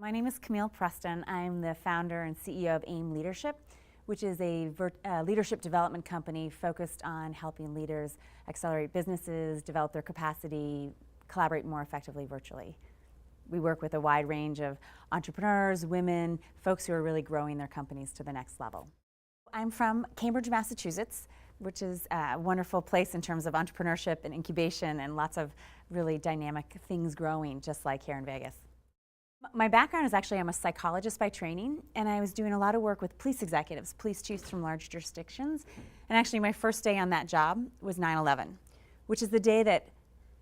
My name is Camille Preston. I'm the founder and CEO of AIM Leadership, which is a leadership development company focused on helping leaders accelerate businesses, develop their capacity, collaborate more effectively virtually. We work with a wide range of entrepreneurs, women, folks who are really growing their companies to the next level. I'm from Cambridge, Massachusetts, which is a wonderful place in terms of entrepreneurship and incubation and lots of really dynamic things growing, just like here in Vegas. My background is actually I'm a psychologist by training, and I was doing a lot of work with police executives, police chiefs from large jurisdictions. And actually my first day on that job was 9/11, which is the day that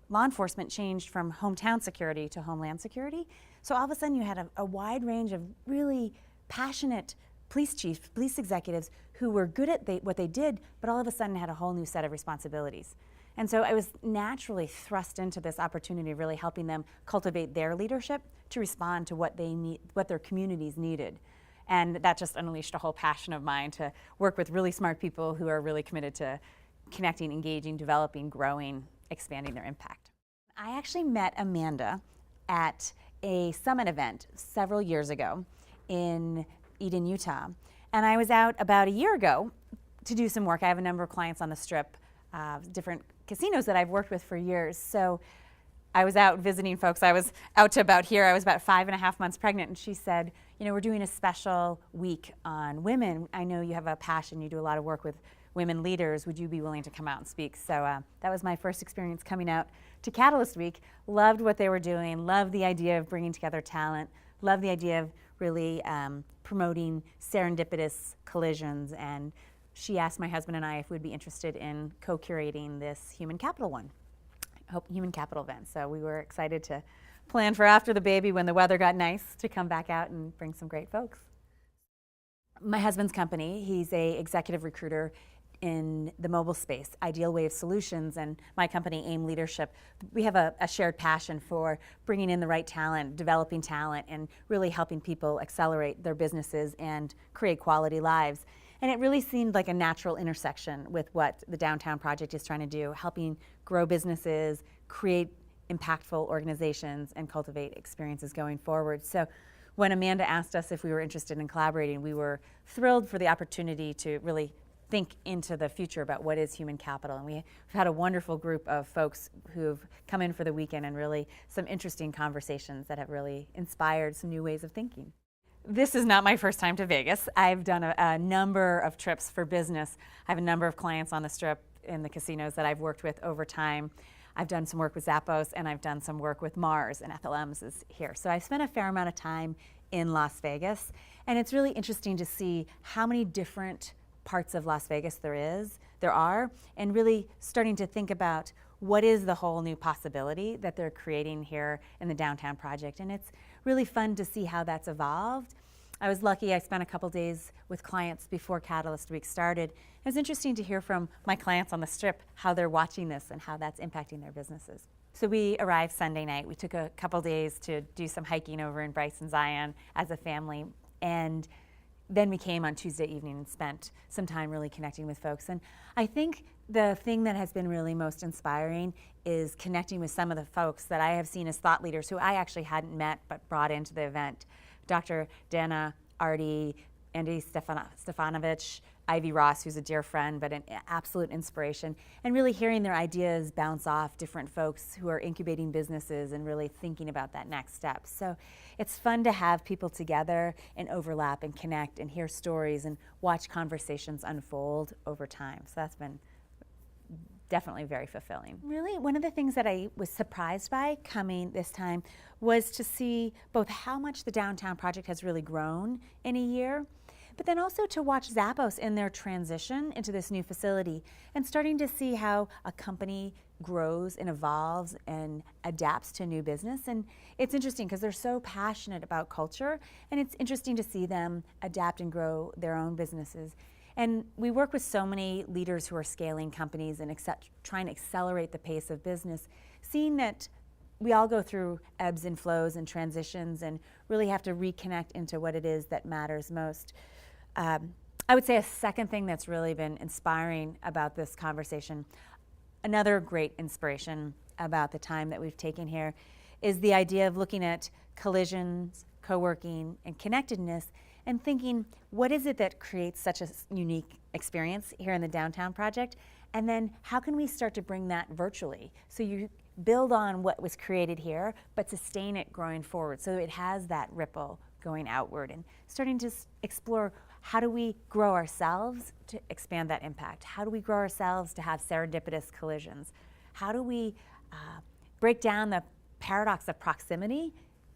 law enforcement changed from hometown security to homeland security. So all of a sudden you had a wide range of really passionate police chiefs, police executives who were good at what they did, but all of a sudden had a whole new set of responsibilities. And so I was naturally thrust into this opportunity of really helping them cultivate their leadership to respond to what they need, what their communities needed. And that just unleashed a whole passion of mine to work with really smart people who are really committed to connecting, engaging, developing, growing, expanding their impact. I actually met Amanda at a summit event several years ago in Eden, Utah. And I was out about a year ago to do some work. I have a number of clients on the Strip, different casinos that I've worked with for years. So I was out visiting folks. I was out to about here. I was about 5.5 months pregnant, and she said, you know, we're doing a special week on women. I know you have a passion. You do a lot of work with women leaders. Would you be willing to come out and speak? So that was my first experience coming out to Catalyst Week. Loved what they were doing. Loved the idea of bringing together talent. Loved the idea of really promoting serendipitous collisions. And she asked my husband and I if we'd be interested in co-curating this human capital human capital event. So we were excited to plan for after the baby when the weather got nice to come back out and bring some great folks. My husband's company, he's a executive recruiter in the mobile space, Ideal Wave Solutions, and my company, AIM Leadership. We have a shared passion for bringing in the right talent, developing talent, and really helping people accelerate their businesses and create quality lives. And it really seemed like a natural intersection with what the Downtown Project is trying to do, helping grow businesses, create impactful organizations, and cultivate experiences going forward. So when Amanda asked us if we were interested in collaborating, we were thrilled for the opportunity to really think into the future about what is human capital. And we've had a wonderful group of folks who've come in for the weekend and really some interesting conversations that have really inspired some new ways of thinking. This is not my first time to Vegas. I've done a number of trips for business. I have a number of clients on the Strip in the casinos that I've worked with over time. I've done some work with Zappos, and I've done some work with Mars, and FLMs is here. So I've spent a fair amount of time in Las Vegas, and it's really interesting to see how many different parts of Las Vegas there are, and really starting to think about what is the whole new possibility that they're creating here in the Downtown Project. And it's really fun to see how that's evolved. I was lucky, I spent a couple days with clients before Catalyst Week started. It was interesting to hear from my clients on the Strip how they're watching this and how that's impacting their businesses. So we arrived Sunday night. We took a couple days to do some hiking over in Bryce and Zion as a family. And then we came on Tuesday evening and spent some time really connecting with folks. And I think the thing that has been really most inspiring is connecting with some of the folks that I have seen as thought leaders who I actually hadn't met but brought into the event. Dr. Dana Ardi, Andy Stefanovic, Ivy Ross, who's a dear friend but an absolute inspiration, and really hearing their ideas bounce off different folks who are incubating businesses and really thinking about that next step. So it's fun to have people together and overlap and connect and hear stories and watch conversations unfold over time. So that's been definitely very fulfilling. Really, one of the things that I was surprised by coming this time was to see both how much the Downtown Project has really grown in a year, but then also to watch Zappos in their transition into this new facility and starting to see how a company grows and evolves and adapts to new business. And it's interesting because they're so passionate about culture, and it's interesting to see them adapt and grow their own businesses. And we work with so many leaders who are scaling companies and trying to accelerate the pace of business, seeing that we all go through ebbs and flows and transitions and really have to reconnect into what it is that matters most. I would say a second thing that's really been inspiring about this conversation, another great inspiration about the time that we've taken here, is the idea of looking at collisions, co-working, and connectedness, and thinking, what is it that creates such a unique experience here in the downtown project? And then how can we start to bring that virtually? So you build on what was created here, but sustain it growing forward so it has that ripple going outward, and starting to explore, how do we grow ourselves to expand that impact? How do we grow ourselves to have serendipitous collisions? How do we break down the paradox of proximity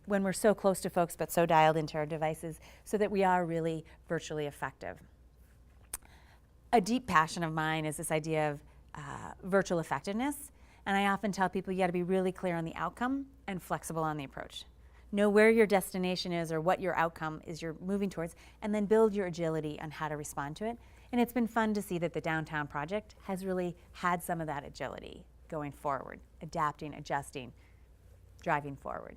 when we're so close to folks but so dialed into our devices, so that we are really virtually effective? A deep passion of mine is this idea of virtual effectiveness, and I often tell people you got to be really clear on the outcome and flexible on the approach. Know where your destination is or what your outcome is you're moving towards, and then build your agility on how to respond to it. And it's been fun to see that the downtown project has really had some of that agility going forward, adapting, adjusting, driving forward.